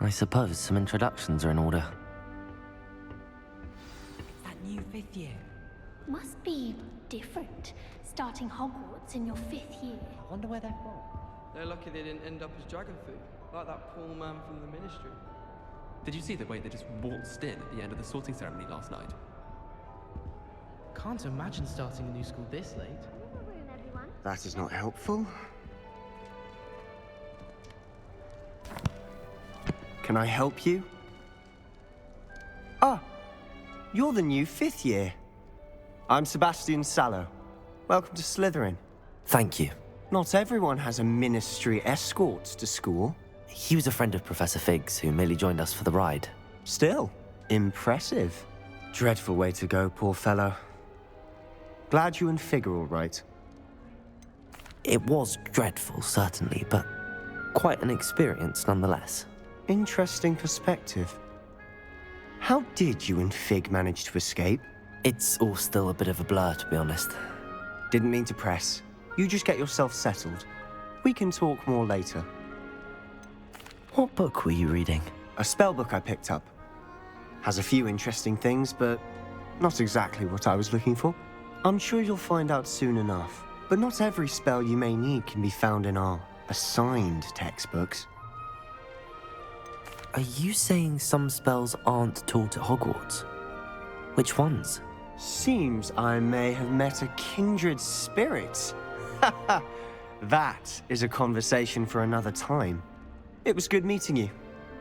I suppose some introductions are in order. That new 5th year. Must be different, starting Hogwarts in your 5th year. I wonder where they're from. They're lucky they didn't end up as dragon food, like that poor man from the Ministry. Did you see the way they just waltzed in at the end of the sorting ceremony last night? Can't imagine starting a new school this late. That is not helpful. Can I help you? Ah, you're the new 5th year. I'm Sebastian Sallow. Welcome to Slytherin. Thank you. Not everyone has a ministry escort to school. He was a friend of Professor Fig's who merely joined us for the ride. Still, impressive. Dreadful way to go, poor fellow. Glad you and Fig are all right. It was dreadful, certainly, but quite an experience nonetheless. Interesting perspective. How did you and Fig manage to escape? It's all still a bit of a blur, to be honest. Didn't mean to press. You just get yourself settled. We can talk more later. What book were you reading? A spell book I picked up. Has a few interesting things, but not exactly what I was looking for. I'm sure you'll find out soon enough. But not every spell you may need can be found in our assigned textbooks. Are you saying some spells aren't taught at Hogwarts? Which ones? Seems I may have met a kindred spirit. That is a conversation for another time. It was good meeting you.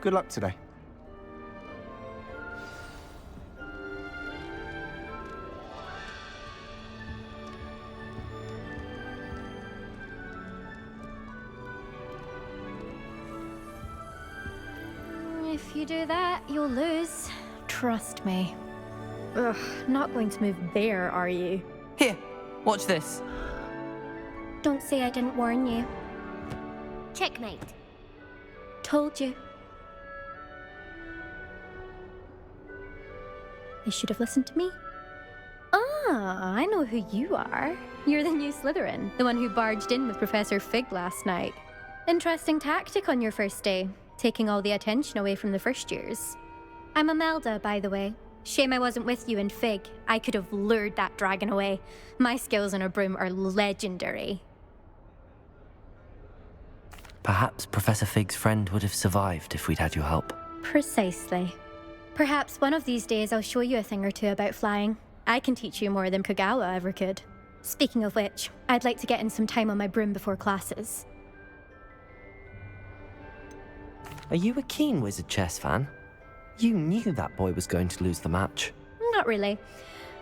Good luck today. If you do that, you'll lose. Trust me. Ugh, not going to move there, are you? Here, watch this. Don't say I didn't warn you. Checkmate. Told you. They should have listened to me. Ah, I know who you are. You're the new Slytherin, the one who barged in with Professor Fig last night. Interesting tactic on your first day, taking all the attention away from the first years. I'm Imelda, by the way. Shame I wasn't with you and Fig. I could have lured that dragon away. My skills on a broom are legendary. Perhaps Professor Fig's friend would have survived if we'd had your help. Precisely. Perhaps one of these days I'll show you a thing or two about flying. I can teach you more than Kogawa ever could. Speaking of which, I'd like to get in some time on my broom before classes. Are you a keen Wizard chess fan? You knew that boy was going to lose the match. Not really.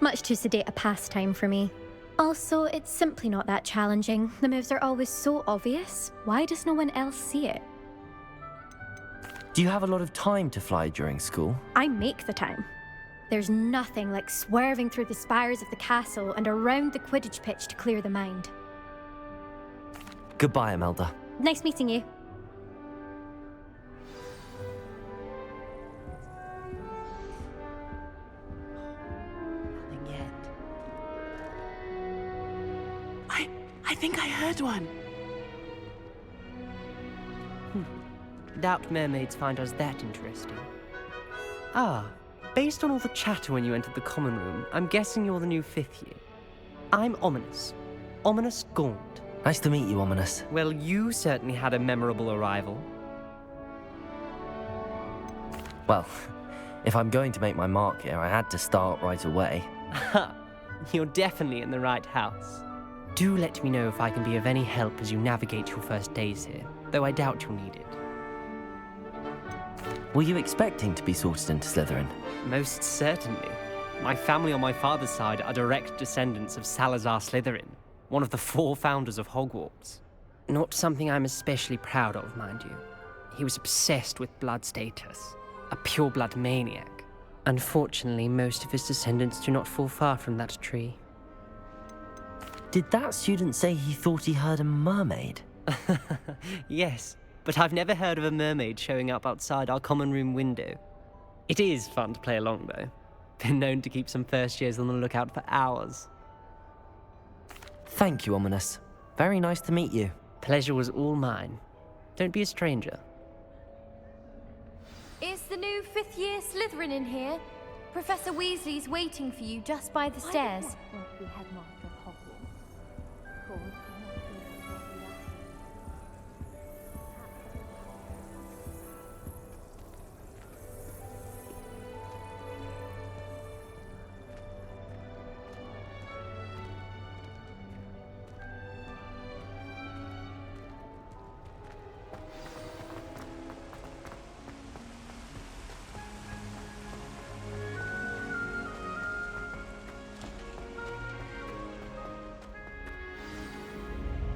Much too sedate a pastime for me. Also, it's simply not that challenging. The moves are always so obvious. Why does no one else see it? Do you have a lot of time to fly during school? I make the time. There's nothing like swerving through the spires of the castle and around the Quidditch pitch to clear the mind. Goodbye, Imelda. Nice meeting you. Nothing yet. I think I heard one. Doubt mermaids find us that interesting. Ah, based on all the chatter when you entered the common room, I'm guessing you're the new 5th year. I'm Ominous. Ominous Gaunt. Nice to meet you, Ominous. Well, you certainly had a memorable arrival. Well, if I'm going to make my mark here, I had to start right away. Ha! You're definitely in the right house. Do let me know if I can be of any help as you navigate your first days here, though I doubt you'll need it. Were you expecting to be sorted into Slytherin? Most certainly. My family on my father's side are direct descendants of Salazar Slytherin, one of the 4 founders of Hogwarts. Not something I'm especially proud of, mind you. He was obsessed with blood status, a pure-blood maniac. Unfortunately, most of his descendants do not fall far from that tree. Did that student say he thought he heard a mermaid? Yes, but I've never heard of a mermaid showing up outside our common room window. It is fun to play along, though. Been known to keep some first years on the lookout for hours. Thank you, Ominous. Very nice to meet you. Pleasure was all mine. Don't be a stranger. Is the new fifth-year Slytherin in here? Professor Weasley's waiting for you just by the stairs.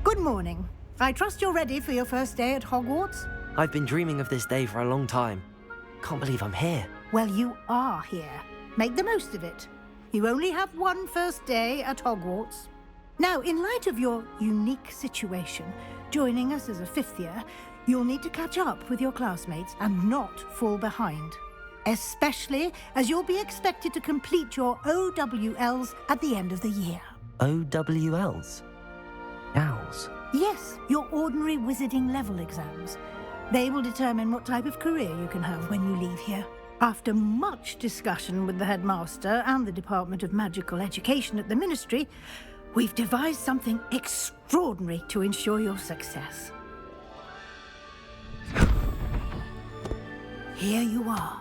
Good morning. I trust you're ready for your first day at Hogwarts? I've been dreaming of this day for a long time. Can't believe I'm here. Well, you are here. Make the most of it. You only have one first day at Hogwarts. Now, in light of your unique situation, joining us as a fifth year, you'll need to catch up with your classmates and not fall behind. Especially as you'll be expected to complete your OWLs at the end of the year. OWLs? Owls? Yes, your ordinary wizarding level exams. They will determine what type of career you can have when you leave here. After much discussion with the headmaster and the Department of Magical Education at the Ministry, we've devised something extraordinary to ensure your success. Here you are.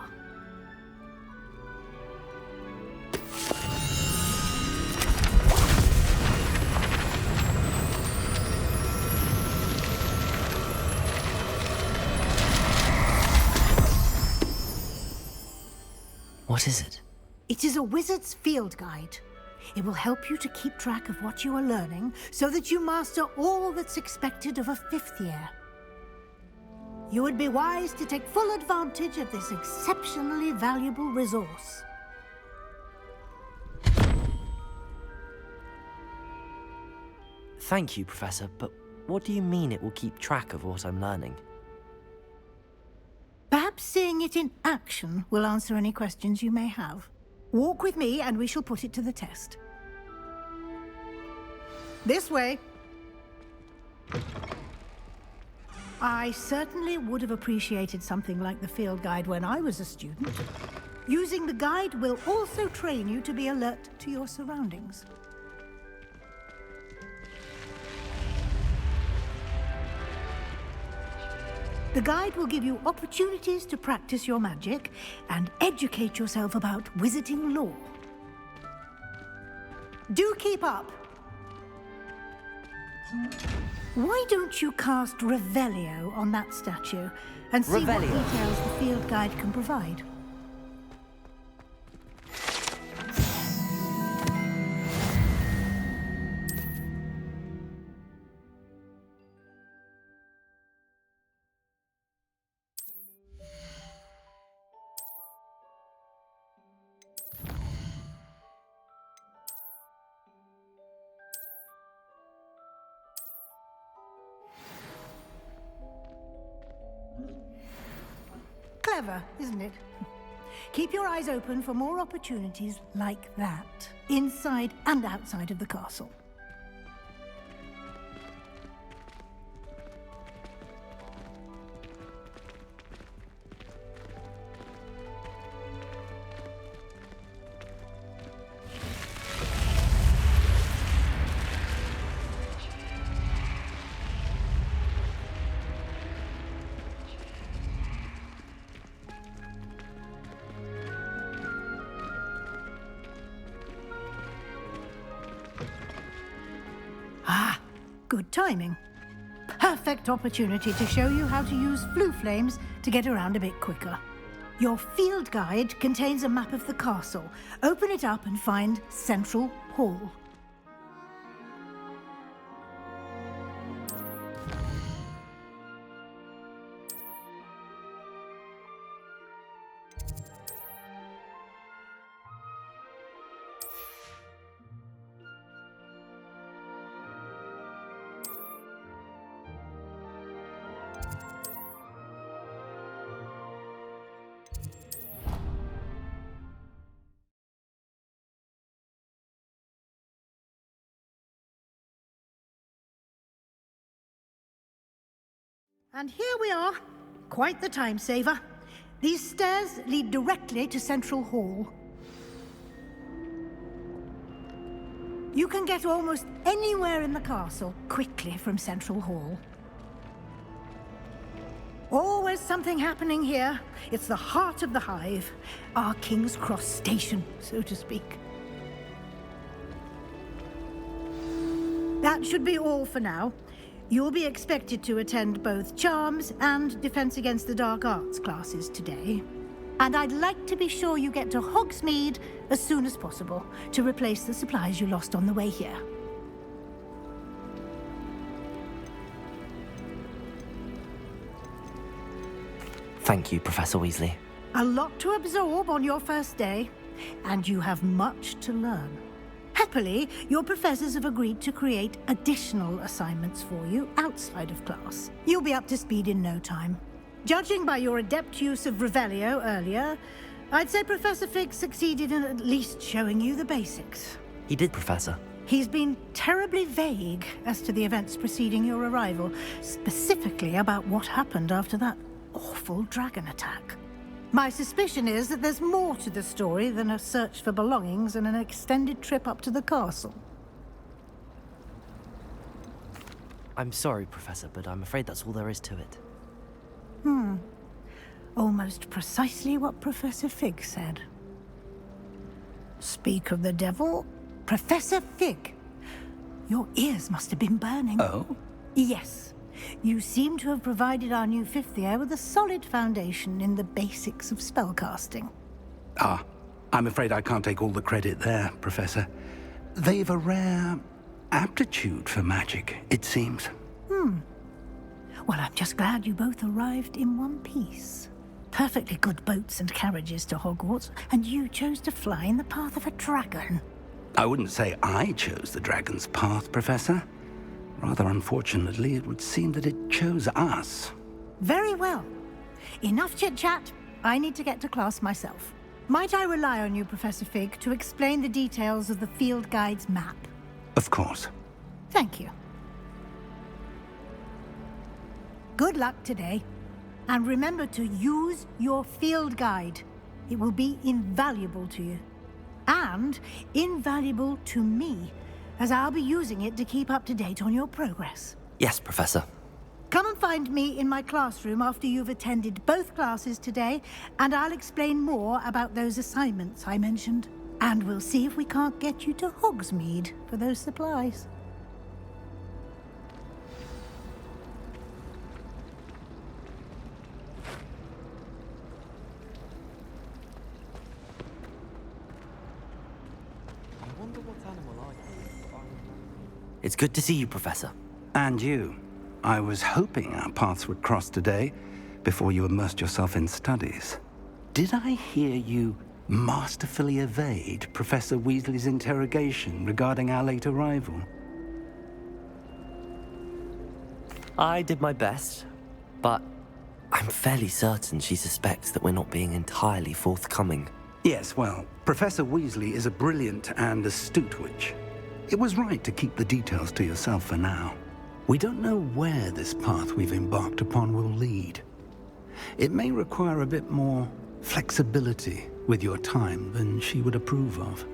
What is it? It is a wizard's field guide. It will help you to keep track of what you are learning so that you master all that's expected of a fifth year. You would be wise to take full advantage of this exceptionally valuable resource. Thank you, Professor, but what do you mean it will keep track of what I'm learning? Perhaps seeing it in action will answer any questions you may have. Walk with me and we shall put it to the test. This way. I certainly would have appreciated something like the field guide when I was a student. Using the guide will also train you to be alert to your surroundings. The guide will give you opportunities to practice your magic and educate yourself about wizarding lore. Do keep up! Why don't you cast Revelio on that statue and see what details the field guide can provide? Clever, isn't it? Keep your eyes open for more opportunities like that, inside and outside of the castle. Good timing. Perfect opportunity to show you how to use flue flames to get around a bit quicker. Your field guide contains a map of the castle. Open it up and find Central Hall. And here we are. Quite the time saver. These stairs lead directly to Central Hall. You can get almost anywhere in the castle quickly from Central Hall. Always something happening here. It's the heart of the Hive, our King's Cross station, so to speak. That should be all for now. You'll be expected to attend both Charms and Defense Against the Dark Arts classes today. And I'd like to be sure you get to Hogsmeade as soon as possible to replace the supplies you lost on the way here. Thank you, Professor Weasley. A lot to absorb on your first day, and you have much to learn. Happily, your professors have agreed to create additional assignments for you outside of class. You'll be up to speed in no time. Judging by your adept use of Revelio earlier, I'd say Professor Fig succeeded in at least showing you the basics. He did, Professor. He's been terribly vague as to the events preceding your arrival, specifically about what happened after that awful dragon attack. My suspicion is that there's more to the story than a search for belongings and an extended trip up to the castle. I'm sorry, Professor, but I'm afraid that's all there is to it. Almost precisely what Professor Fig said. Speak of the devil, Professor Fig. Your ears must have been burning. Oh? Yes. You seem to have provided our new fifth year with a solid foundation in the basics of spellcasting. Ah, I'm afraid I can't take all the credit there, Professor. They've a rare aptitude for magic, it seems. Well, I'm just glad you both arrived in one piece. Perfectly good boats and carriages to Hogwarts, and you chose to fly in the path of a dragon. I wouldn't say I chose the dragon's path, Professor. Rather unfortunately, it would seem that it chose us. Very well. Enough chit-chat. I need to get to class myself. Might I rely on you, Professor Fig, to explain the details of the field guide's map? Of course. Thank you. Good luck today. And remember to use your field guide. It will be invaluable to you. And invaluable to me, as I'll be using it to keep up to date on your progress. Yes, Professor. Come and find me in my classroom after you've attended both classes today, and I'll explain more about those assignments I mentioned. And we'll see if we can't get you to Hogsmeade for those supplies. I wonder what animal I can find. It's good to see you, Professor. And you. I was hoping our paths would cross today, before you immersed yourself in studies. Did I hear you masterfully evade Professor Weasley's interrogation regarding our late arrival? I did my best, but I'm fairly certain she suspects that we're not being entirely forthcoming. Yes, well, Professor Weasley is a brilliant and astute witch. It was right to keep the details to yourself for now. We don't know where this path we've embarked upon will lead. It may require a bit more flexibility with your time than she would approve of.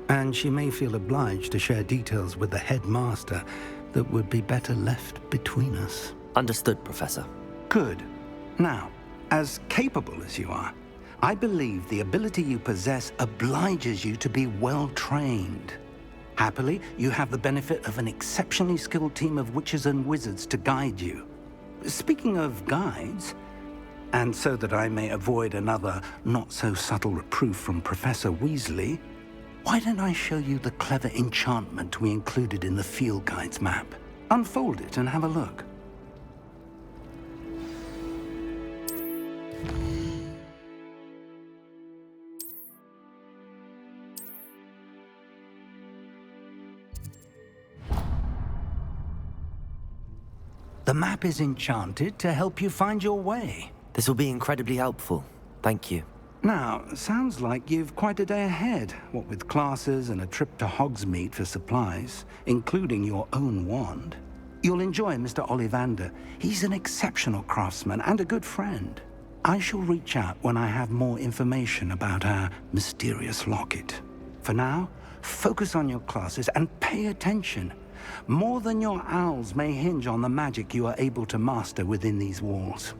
And she may feel obliged to share details with the headmaster that would be better left between us. Understood, Professor. Good. Now, as capable as you are, I believe the ability you possess obliges you to be well-trained. Happily, you have the benefit of an exceptionally skilled team of witches and wizards to guide you. Speaking of guides, and so that I may avoid another not-so-subtle reproof from Professor Weasley, why don't I show you the clever enchantment we included in the field guide's map? Unfold it and have a look. The map is enchanted to help you find your way. This will be incredibly helpful. Thank you. Now, sounds like you've quite a day ahead, what with classes and a trip to Hogsmeade for supplies, including your own wand. You'll enjoy Mr. Ollivander. He's an exceptional craftsman and a good friend. I shall reach out when I have more information about our mysterious locket. For now, focus on your classes and pay attention. More than your owls may hinge on the magic you are able to master within these walls.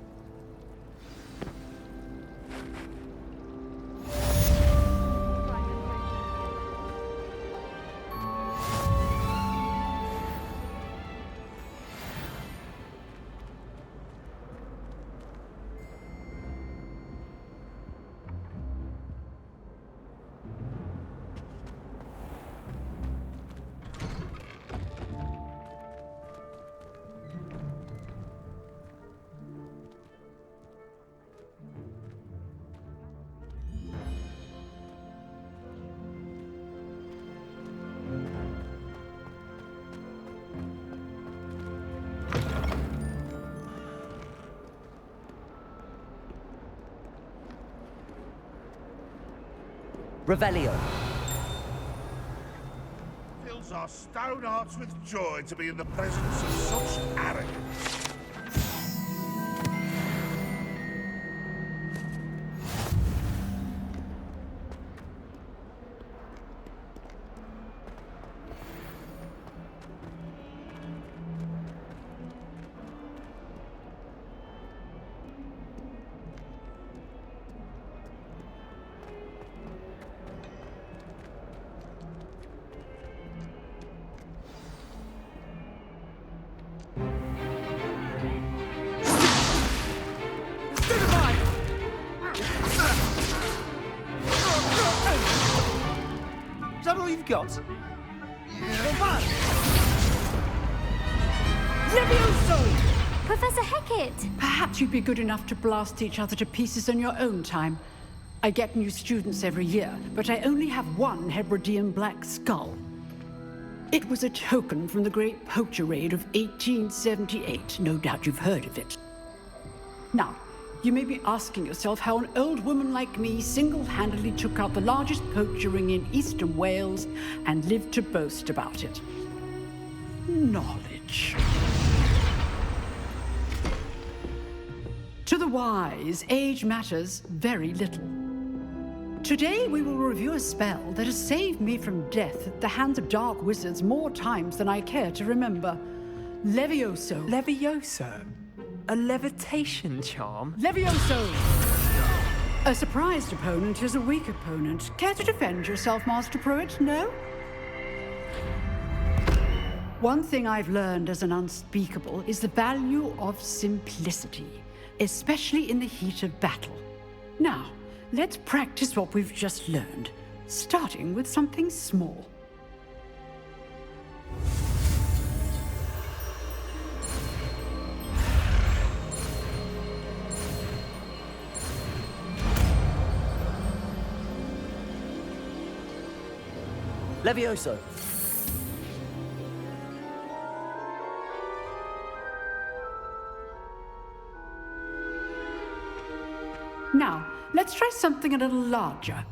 Revelio. Fills our stone hearts with joy to be in the presence of such arrogance. Is that all you've got? Levioso! Professor Hecat! Perhaps you'd be good enough to blast each other to pieces in your own time. I get new students every year, but I only have one Hebridean black skull. It was a token from the Great Poacher Raid of 1878. No doubt you've heard of it. Now, you may be asking yourself how an old woman like me single-handedly took out the largest poacher ring in eastern Wales and lived to boast about it. Knowledge. To the wise, age matters very little. Today we will review a spell that has saved me from death at the hands of dark wizards more times than I care to remember. Levioso. Levioso? A levitation charm? Levioso! A surprised opponent is a weak opponent. Care to defend yourself, Master Pruitt? No? One thing I've learned as an unspeakable is the value of simplicity, especially in the heat of battle. Now, let's practice what we've just learned, starting with something small. Levioso. Now, let's try something a little larger.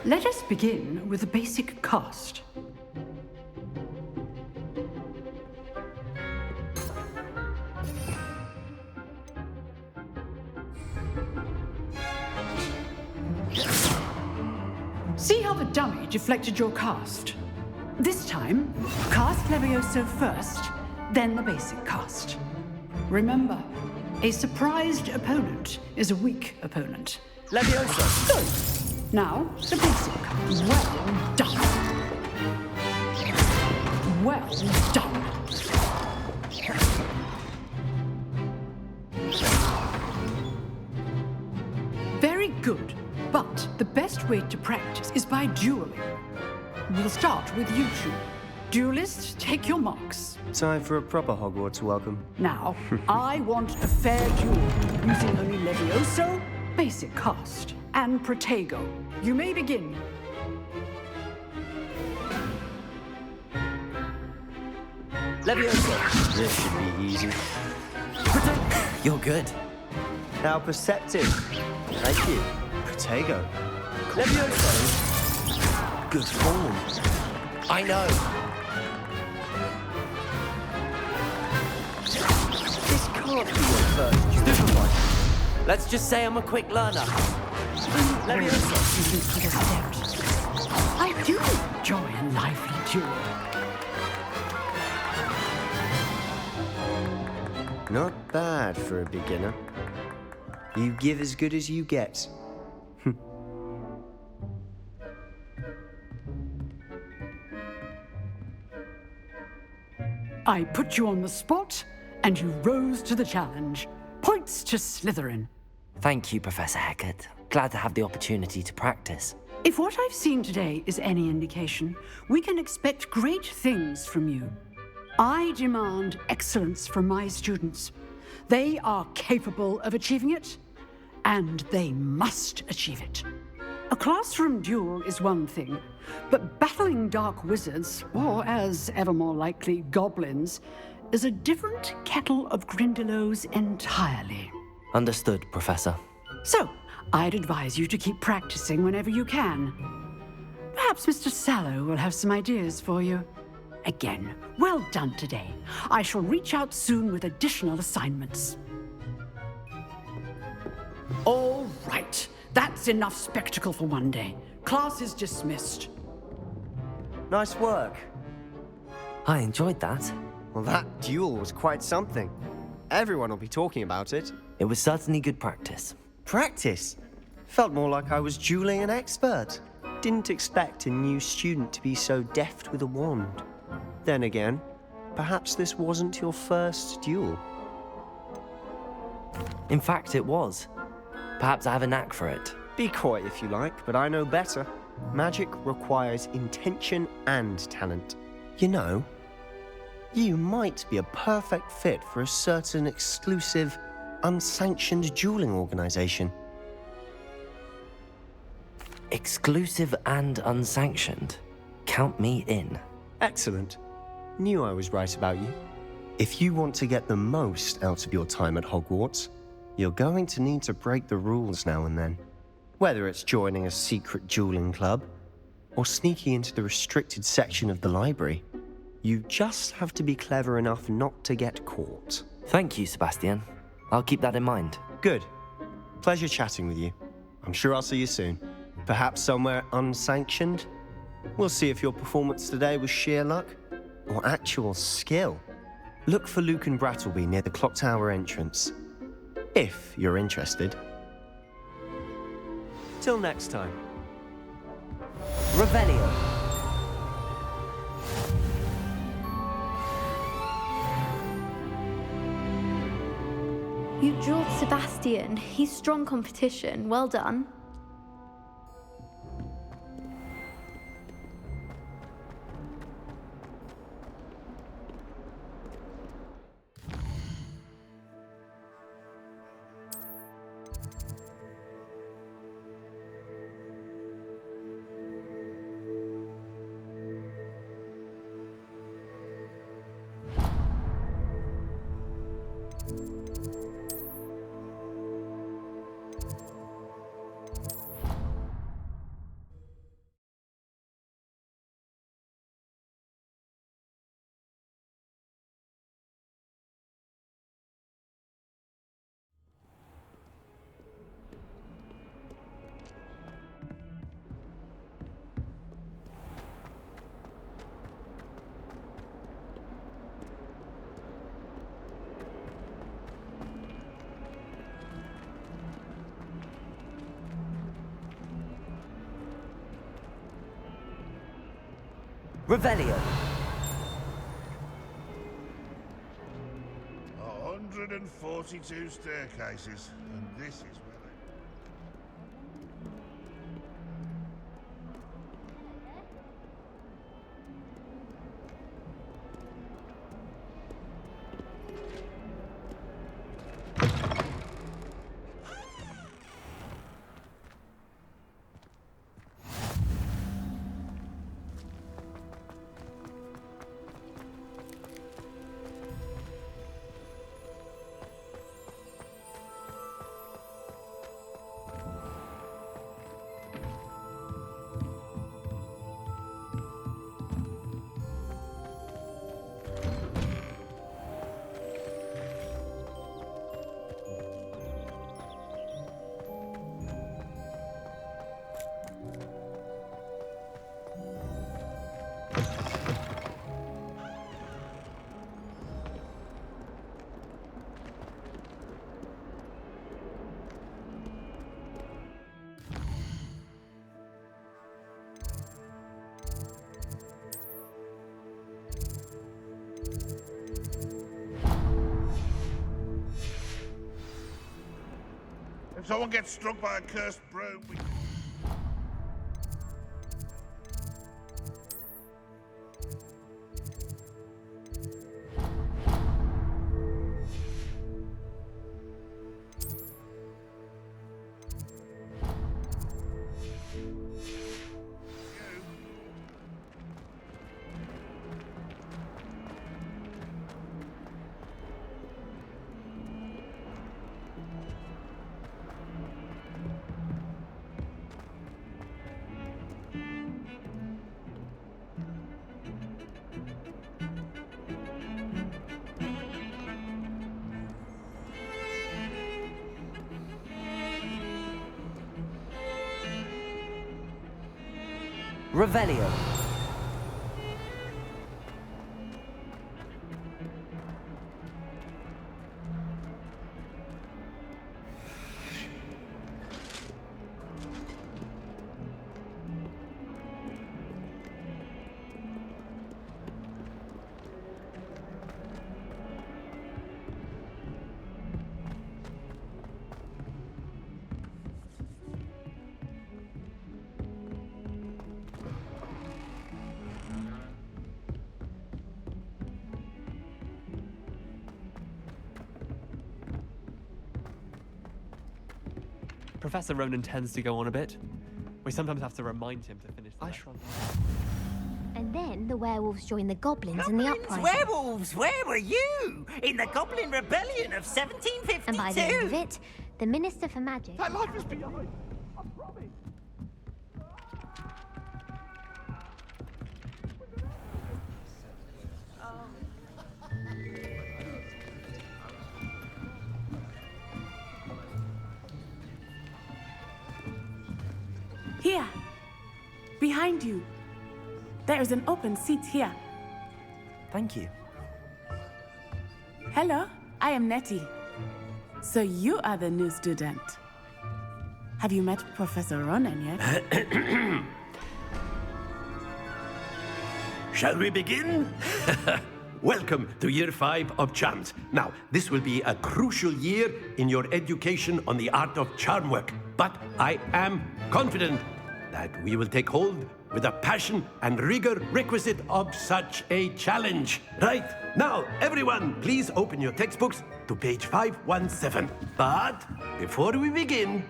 Let us begin with a basic cast. See how the dummy deflected your cast? This time, cast Levioso first, then the basic cast. Remember, a surprised opponent is a weak opponent. Levioso. Good. Now, the basic cast. Well done. Well done. Very good. But the best way to practice is by dueling. We'll start with you two. Duelists, take your marks. Time for a proper Hogwarts welcome. Now, I want a fair duel, using only Levioso, basic cast, and Protego. You may begin. Leviosa! This should be easy. You're good. Now perceptive. Thank you. Protego. Leviosa! Good form. I know. This can't be your first Stupefy. Let's just say I'm a quick learner. Leviosa! I do enjoy a lively duel. Not bad for a beginner. You give as good as you get. I put you on the spot, and you rose to the challenge. Points to Slytherin. Thank you, Professor Hecat. Glad to have the opportunity to practice. If what I've seen today is any indication, we can expect great things from you. I demand excellence from my students. They are capable of achieving it, and they must achieve it. A classroom duel is one thing, but battling dark wizards, or as ever more likely, goblins, is a different kettle of Grindylows entirely. Understood, Professor. So, I'd advise you to keep practicing whenever you can. Perhaps Mr. Sallow will have some ideas for you. Again, well done today. I shall reach out soon with additional assignments. All right. That's enough spectacle for one day. Class is dismissed. Nice work. I enjoyed that. Well, that duel was quite something. Everyone will be talking about it. It was certainly good practice. Practice? Felt more like I was dueling an expert. Didn't expect a new student to be so deft with a wand. Then again, perhaps this wasn't your first duel. In fact, it was. Perhaps I have a knack for it. Be coy if you like, but I know better. Magic requires intention and talent. You know, you might be a perfect fit for a certain exclusive, unsanctioned dueling organization. Exclusive and unsanctioned? Count me in. Excellent. Knew I was right about you. If you want to get the most out of your time at Hogwarts, you're going to need to break the rules now and then. Whether it's joining a secret dueling club, or sneaking into the restricted section of the library, you just have to be clever enough not to get caught. Thank you, Sebastian. I'll keep that in mind. Good. Pleasure chatting with you. I'm sure I'll see you soon. Perhaps somewhere unsanctioned? We'll see if your performance today was sheer luck, or actual skill. Look for Luke and Brattleby near the clock tower entrance. If you're interested. Till next time. Revelio. You dueled Sebastian. He's strong competition. Well done. Revelio. 142 staircases, and this is where they... Someone gets struck by a cursed broom. Revelio. Professor Ronan tends to go on a bit. We sometimes have to remind him to finish the lecture. And then the werewolves joined the goblins in the uprising. Werewolves, where were you? In the Goblin Rebellion of 1752? And by the end of it, the Minister for Magic... That life is behind. I promise. Here, behind you. There is an open seat here. Thank you. Hello, I am Nettie. So you are the new student. Have you met Professor Ronan yet? Shall we begin? Welcome to Year 5 of Charms. Now, this will be a crucial year in your education on the art of charm work. But I am confident that we will take hold with the passion and rigor requisite of such a challenge. Right, now, everyone, please open your textbooks to page 517. But before we begin,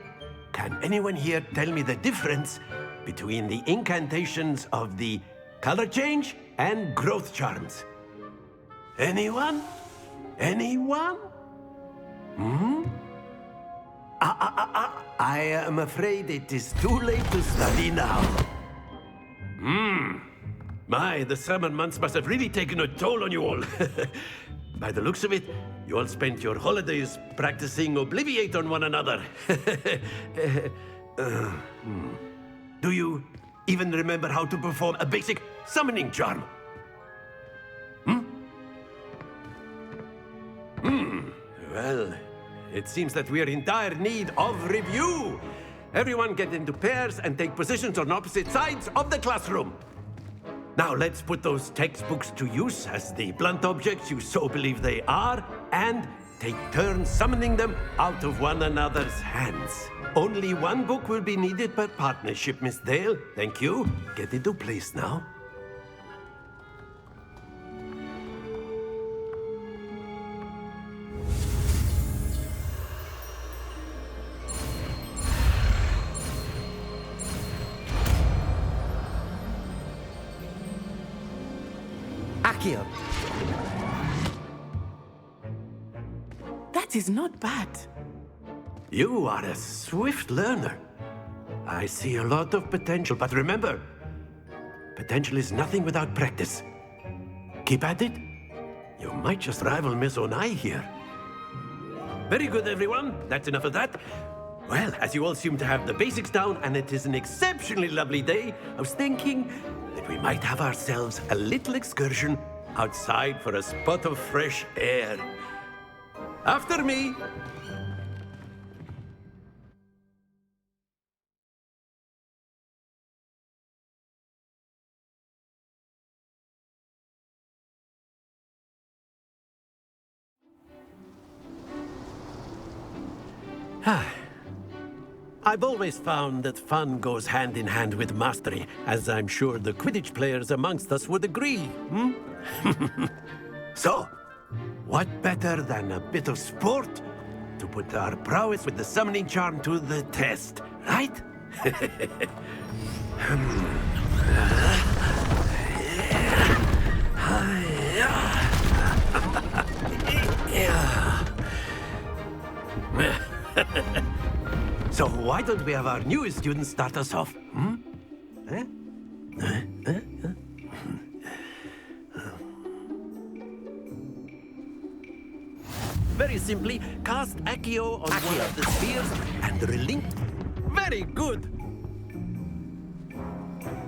can anyone here tell me the difference between the incantations of the color change and growth charms? Anyone? Anyone? I am afraid it is too late to study now. My, the summer months must have really taken a toll on you all. By the looks of it, you all spent your holidays practicing Obliviate on one another. Do you even remember how to perform a basic summoning charm? Well, it seems that we are in dire need of review. Everyone get into pairs and take positions on opposite sides of the classroom. Now let's put those textbooks to use as the blunt objects you so believe they are, and take turns summoning them out of one another's hands. Only one book will be needed per partnership, Miss Dale. Thank you. Get into place now. Accio. That is not bad. You are a swift learner. I see a lot of potential, but remember, potential is nothing without practice. Keep at it. You might just rival Miss Onai here. Very good, everyone. That's enough of that. Well, as you all seem to have the basics down, and it is an exceptionally lovely day, I was thinking that we might have ourselves a little excursion outside for a spot of fresh air. After me. I've always found that fun goes hand in hand with mastery, as I'm sure the Quidditch players amongst us would agree, hmm? So, what better than a bit of sport to put our prowess with the summoning charm to the test, right? So why don't we have our newest student start us off? Hmm? Very simply, cast Accio on one of the spheres and relink. Very good.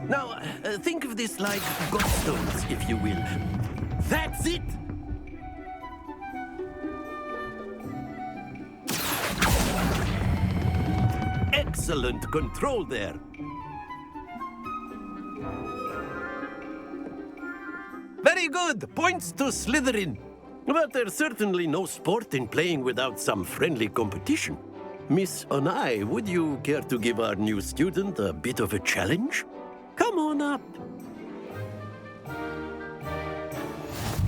Now, think of this like godstones, if you will. That's it! Excellent control there. Very good. Points to Slytherin. But there's certainly no sport in playing without some friendly competition. Miss Onai, would you care to give our new student a bit of a challenge? Come on up.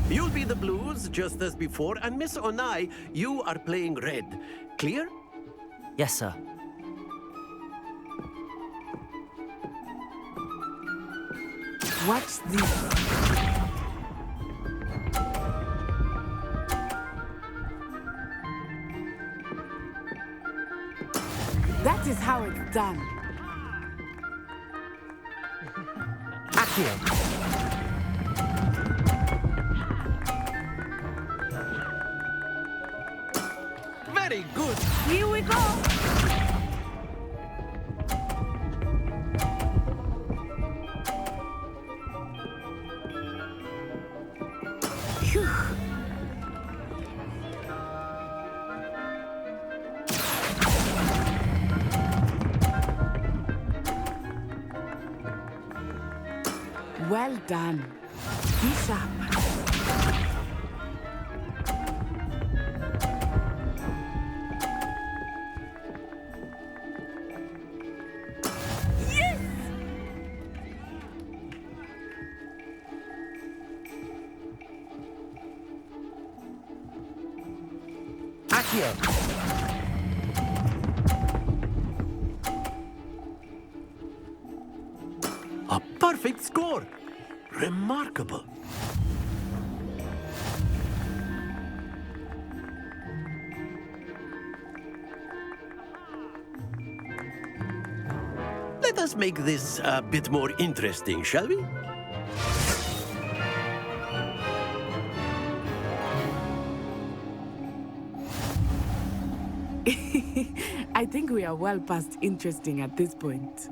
You'll be the blues, just as before, and Miss Onai, you are playing red. Clear? Yes, sir. Watch this. That is how it's done. Accio. Very good. Here we go. Phew. Well done. Be sharp. Yes! Accio. A perfect score. Remarkable. Let us make this a bit more interesting, shall we? I think we are well past interesting at this point.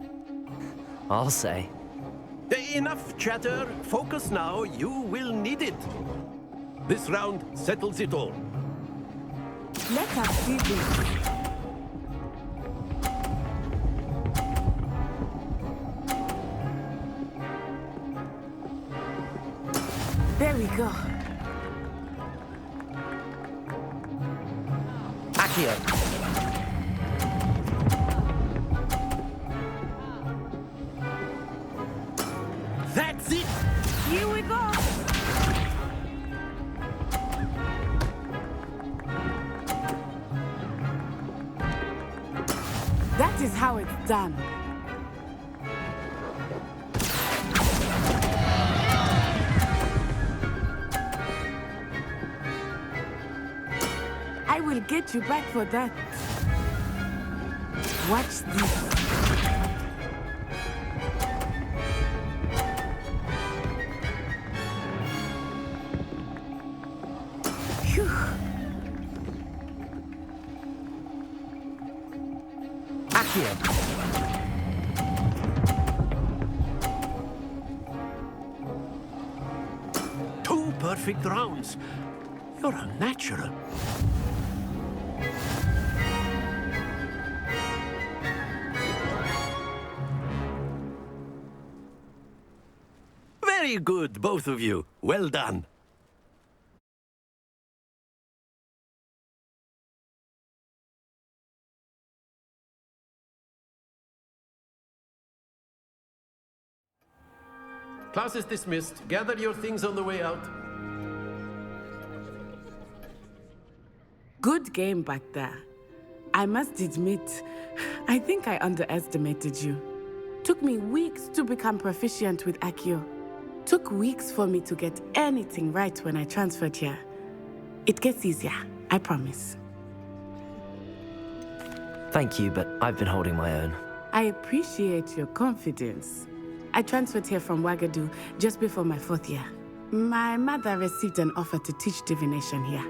I'll say. Enough chatter. Focus now. You will need it. This round settles it all. Let us see this. There we go. Accio. That's it! Here we go! That is how it's done. I will get you back for that. Watch this. Two perfect rounds. You're a natural. Very good, both of you. Well done. Class is dismissed. Gather your things on the way out. Good game back there. I must admit, I think I underestimated you. Took me weeks to become proficient with Accio. Took weeks for me to get anything right when I transferred here. It gets easier, I promise. Thank you, but I've been holding my own. I appreciate your confidence. I transferred here from Wagadu just before my 4th year. My mother received an offer to teach divination here.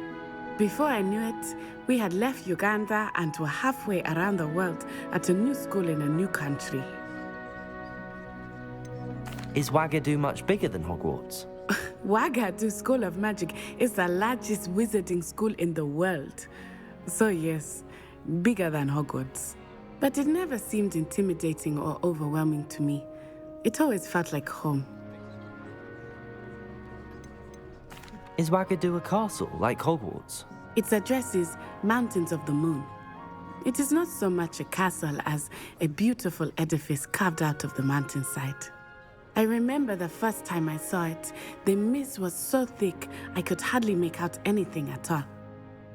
Before I knew it, we had left Uganda and were halfway around the world at a new school in a new country. Is Wagadu much bigger than Hogwarts? Wagadu School of Magic is the largest wizarding school in the world. So yes, bigger than Hogwarts. But it never seemed intimidating or overwhelming to me. It always felt like home. Is Wagadu a castle, like Hogwarts? Its address is Mountains of the Moon. It is not so much a castle as a beautiful edifice carved out of the mountainside. I remember the first time I saw it, the mist was so thick I could hardly make out anything at all.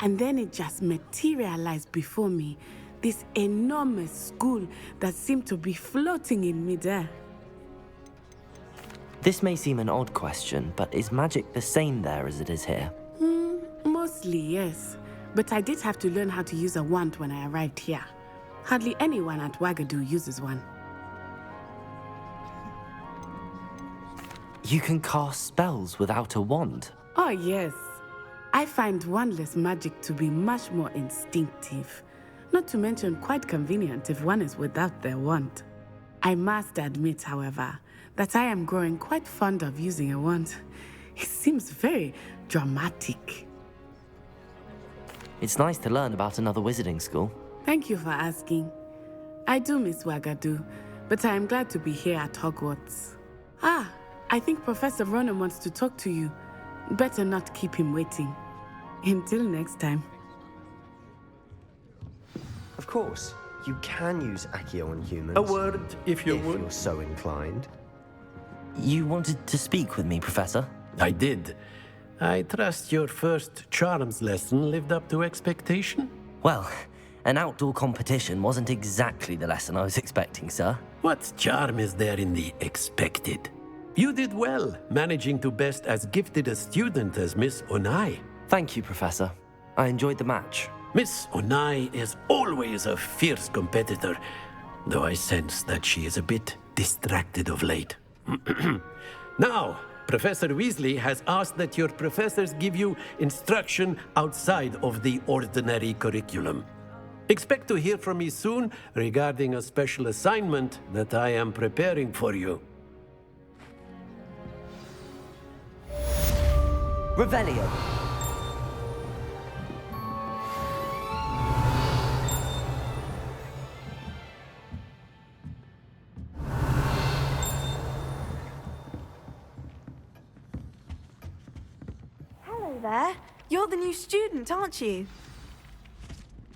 And then it just materialized before me, this enormous school that seemed to be floating in midair. This may seem an odd question, but is magic the same there as it is here? Mostly, yes. But I did have to learn how to use a wand when I arrived here. Hardly anyone at Wagadu uses one. You can cast spells without a wand? Oh, yes. I find wandless magic to be much more instinctive. Not to mention quite convenient if one is without their wand. I must admit, however, that I am growing quite fond of using a wand. It seems very dramatic. It's nice to learn about another wizarding school. Thank you for asking. I do miss Wagadu, but I am glad to be here at Hogwarts. I think Professor Ronan wants to talk to you. Better not keep him waiting. Until next time. Of course, you can use Accio on humans. A word, if you would. If you're so inclined. You wanted to speak with me, Professor? I did. I trust your first charms lesson lived up to expectation? Well, an outdoor competition wasn't exactly the lesson I was expecting, sir. What charm is there in the expected? You did well, managing to best as gifted a student as Miss Onai. Thank you, Professor. I enjoyed the match. Miss Onai is always a fierce competitor, though I sense that she is a bit distracted of late. Now, Professor Weasley has asked that your professors give you instruction outside of the ordinary curriculum. Expect to hear from me soon regarding a special assignment that I am preparing for you. Revelio. Hello there. You're the new student, aren't you?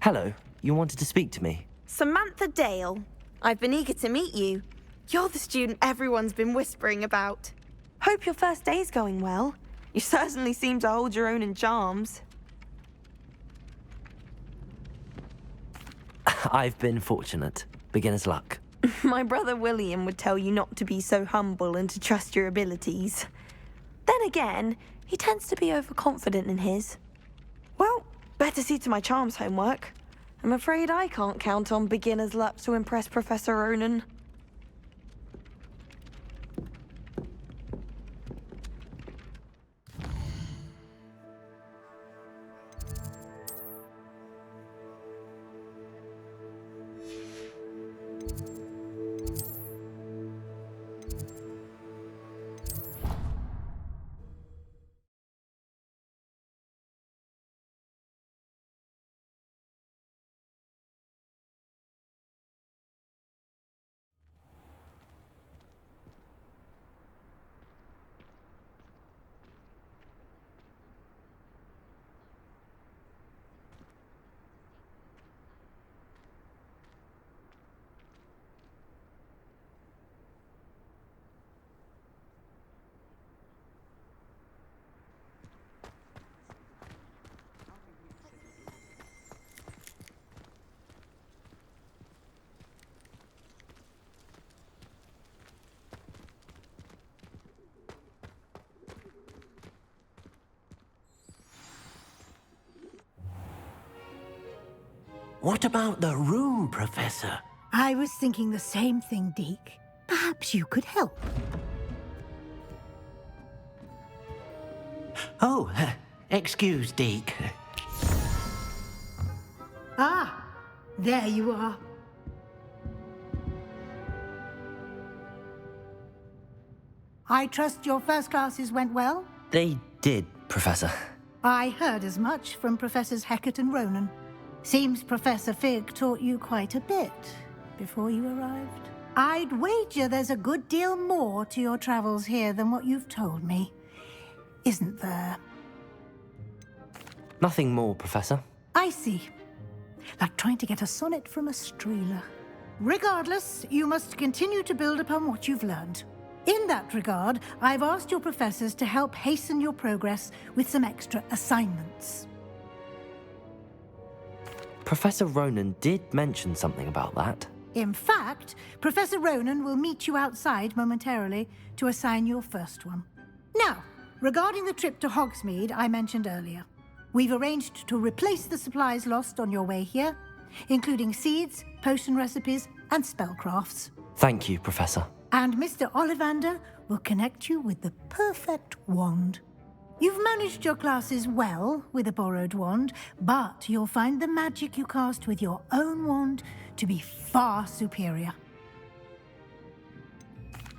Hello. You wanted to speak to me? Samantha Dale. I've been eager to meet you. You're the student everyone's been whispering about. Hope your first day's going well. You certainly seem to hold your own in charms. I've been fortunate. Beginner's luck. My brother William would tell you not to be so humble and to trust your abilities. Then again, he tends to be overconfident in his. Well, better see to my charms homework. I'm afraid I can't count on beginner's luck to impress Professor Ronan. What about the room, Professor? I was thinking the same thing, Deke. Perhaps you could help. Oh, excuse, Deke. Ah, there you are. I trust your first classes went well? They did, Professor. I heard as much from Professors Hecat and Ronan. Seems Professor Fig taught you quite a bit before you arrived. I'd wager there's a good deal more to your travels here than what you've told me. Isn't there? Nothing more, Professor. I see. Like trying to get a sonnet from a streeler. Regardless, you must continue to build upon what you've learned. In that regard, I've asked your professors to help hasten your progress with some extra assignments. Professor Ronan did mention something about that. In fact, Professor Ronan will meet you outside momentarily to assign your first one. Now, regarding the trip to Hogsmeade I mentioned earlier, we've arranged to replace the supplies lost on your way here, including seeds, potion recipes, and spellcrafts. Thank you, Professor. And Mr. Ollivander will connect you with the perfect wand. You've managed your classes well with a borrowed wand, but you'll find the magic you cast with your own wand to be far superior.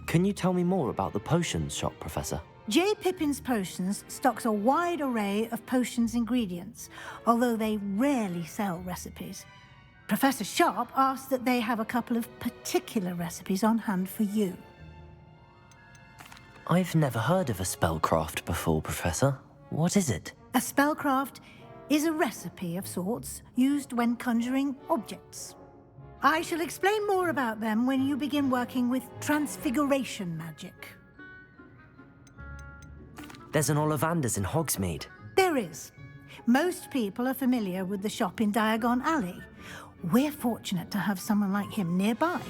Can you tell me more about the potions shop, Professor? J. Pippin's Potions stocks a wide array of potions ingredients, although they rarely sell recipes. Professor Sharp asked that they have a couple of particular recipes on hand for you. I've never heard of a spellcraft before, Professor. What is it? A spellcraft is a recipe of sorts used when conjuring objects. I shall explain more about them when you begin working with transfiguration magic. There's an Ollivander's in Hogsmeade. There is. Most people are familiar with the shop in Diagon Alley. We're fortunate to have someone like him nearby.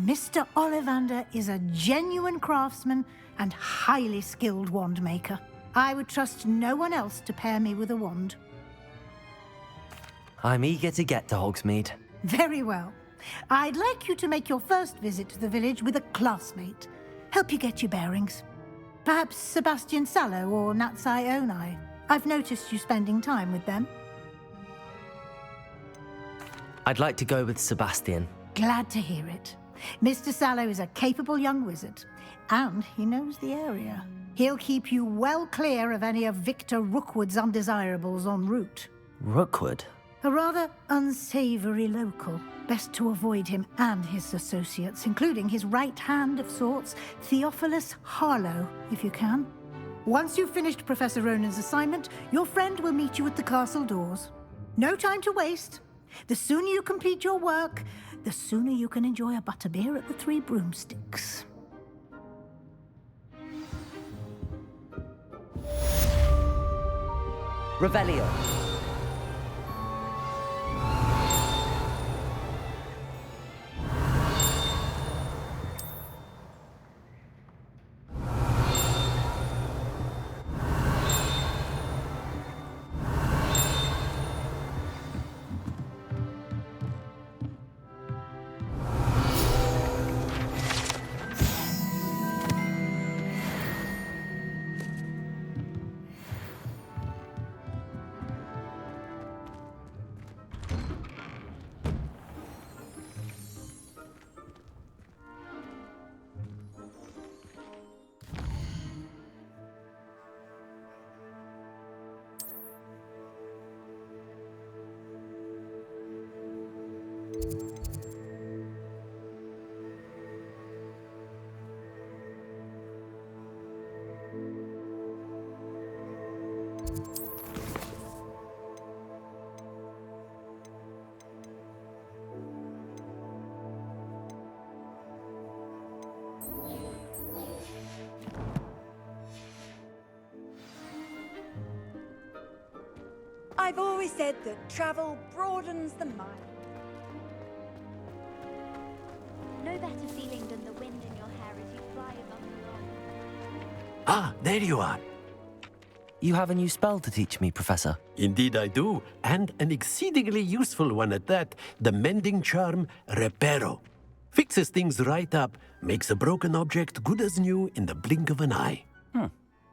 Mr. Ollivander is a genuine craftsman and highly skilled wand maker. I would trust no one else to pair me with a wand. I'm eager to get to Hogsmeade. Very well. I'd like you to make your first visit to the village with a classmate. Help you get your bearings. Perhaps Sebastian Sallow or Natsai Onai. I've noticed you spending time with them. I'd like to go with Sebastian. Glad to hear it. Mr. Sallow is a capable young wizard, and he knows the area. He'll keep you well clear of any of Victor Rookwood's undesirables en route. Rookwood? A rather unsavory local. Best to avoid him and his associates, including his right hand of sorts, Theophilus Harlow, if you can. Once you've finished Professor Ronan's assignment, your friend will meet you at the castle doors. No time to waste. The sooner you complete your work, the sooner you can enjoy a butterbeer at the Three Broomsticks. Revelio. I've always said that travel broadens the mind. No better feeling than the wind in your hair as you fly above the world. Ah, there you are. you have a new spell to teach me, Professor. Indeed I do, and an exceedingly useful one at that. The mending charm, Reparo. Fixes things right up, makes a broken object good as new in the blink of an eye.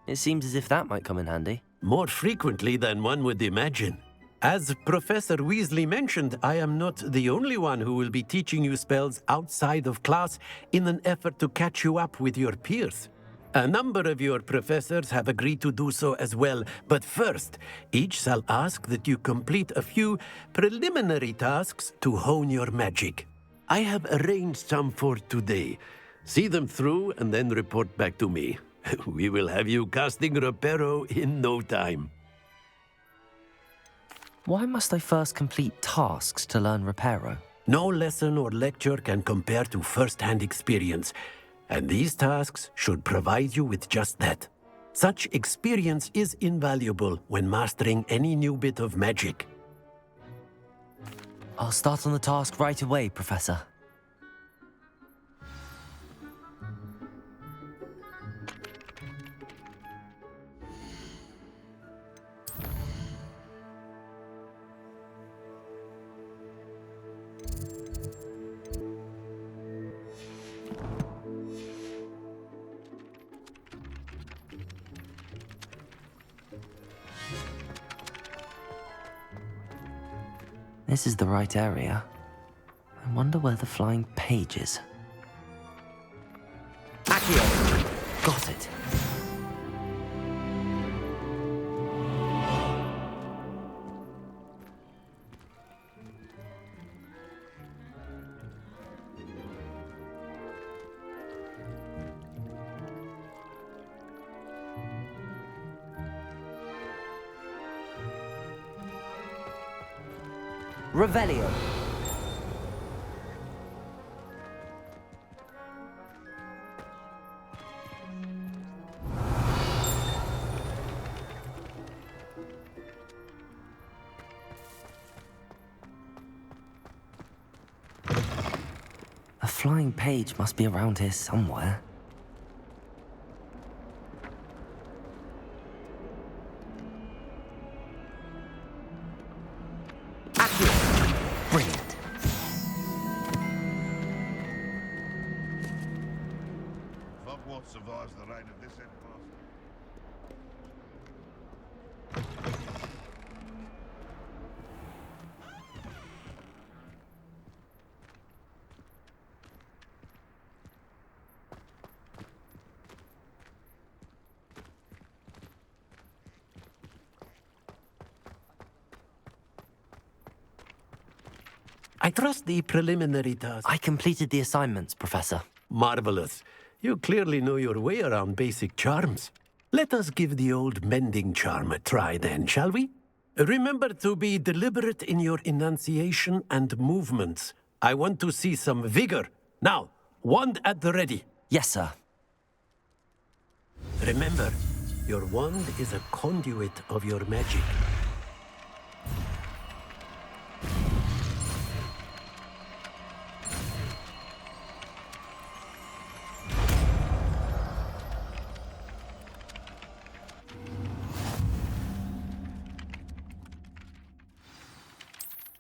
It seems as if that might come in handy. More frequently than one would imagine. As Professor Weasley mentioned, I am not the only one who will be teaching you spells outside of class in an effort to catch you up with your peers. A number of your professors have agreed to do so as well, but first, each shall ask that you complete a few preliminary tasks to hone your magic. I have arranged some for today. See them through and then report back to me. We will have you casting Reparo in no time. Why must I first complete tasks to learn Reparo? No lesson or lecture can compare to first-hand experience, and these tasks should provide you with just that. Such experience is invaluable when mastering any new bit of magic. I'll start on the task right away, Professor. This is the right area. I wonder where the flying page is. Accio! Got it. Revelio. A flying page must be around here somewhere. Brilliant. Hogwarts survives the reign of this empire. I trust the preliminary task. I completed the assignments, Professor. Marvelous. You clearly know your way around basic charms. Let us give the old mending charm a try then, shall we? Remember to be deliberate in your enunciation and movements. I want to see some vigor. Now, wand at the ready. Yes, sir. Remember, your wand is a conduit of your magic.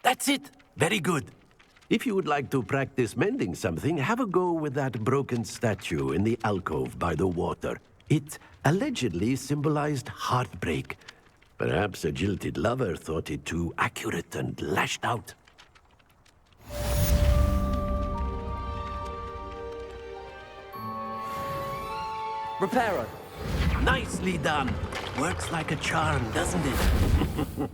That's it! Very good. If you would like to practice mending something, have a go with that broken statue in the alcove by the water. It allegedly symbolized heartbreak. Perhaps a jilted lover thought it too accurate and lashed out. Reparo. Nicely done. Works like a charm, doesn't it?